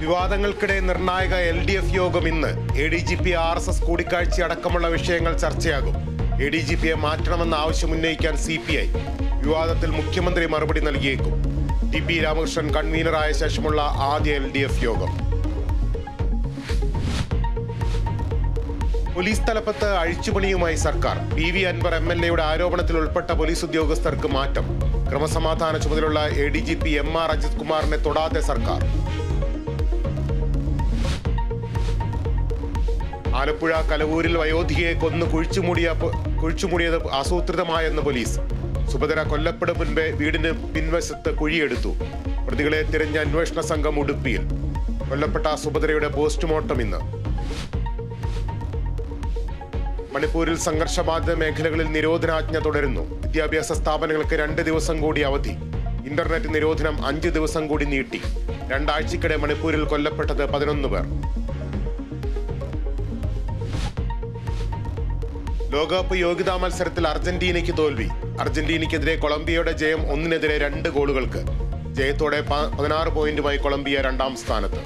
വിവാദങ്ങൾക്കിടെ നിർണായക LDF യോഗം ഇന്ന്. ADGP RSS കൂടിക്കാഴ്ച അടക്കമുള്ള വിഷയങ്ങൾ ചർച്ചയാകും. ADGPയെ മാറ്റണമെന്ന ആവശ്യം ഉന്നയിക്കാൻ CPI. വിവാദത്തിൽ മുഖ്യമന്ത്രി മറുപടി നൽകിയേക്കും. TP രാമകൃഷ്ണൻ കൺവീനറായ ശേഷമുള്ള ആദ്യ LDF യോഗം. പോലീസ് തലപ്പത്ത് അഴിച്ചുപണിയുമായി സർക്കാർ. PV അൻവർ MLA ആരോപണത്തിൽ ഉൾപ്പെട്ട പോലീസ് ഉദ്യോഗസ്ഥർക്ക് മാറ്റം. ക്രമസമാധാന ചുമതലയുള്ള ADGP MR അജിത് കുമാറിനെ തൊടാതെ സർക്കാർ. ആലപ്പുഴ കലവൂരിൽ വയോധികയെ കൊന്നു കുഴിച്ചുമൂടിയത് ആസൂത്രിതമായെന്ന് പോലീസ്. സുഭദ്ര കൊല്ലപ്പെടും മുൻപേ വീടിന് പിൻവശത്ത് കുഴിയെടുത്തു. പ്രതികളെ തിരഞ്ഞ അന്വേഷണ സംഘം ഉടുപ്പിയിൽ. കൊല്ലപ്പെട്ട സുഭദ്രയുടെ പോസ്റ്റ്മോർട്ടം ഇന്ന്. മണിപ്പൂരിൽ സംഘർഷബാധിത മേഖലകളിൽ നിരോധനാജ്ഞ തുടരുന്നു. വിദ്യാഭ്യാസ സ്ഥാപനങ്ങൾക്ക് 2 ദിവസം കൂടി അവധി. ഇന്റർനെറ്റ് നിരോധനം 5 ദിവസം കൂടി നീട്ടി. 2 ആഴ്ചക്കിടെ മണിപ്പൂരിൽ കൊല്ലപ്പെട്ടത് 11 പേർ. ലോകകപ്പ് യോഗ്യതാ മത്സരത്തിൽ അർജന്റീനയ്ക്ക് തോൽവി. അർജന്റീനയ്ക്കെതിരെ കൊളംബിയയുടെ ജയം 1-2 ഗോളുകൾക്ക്. ജയത്തോടെ 16 പോയിന്റുമായി കൊളംബിയ 2ാം സ്ഥാനത്ത്.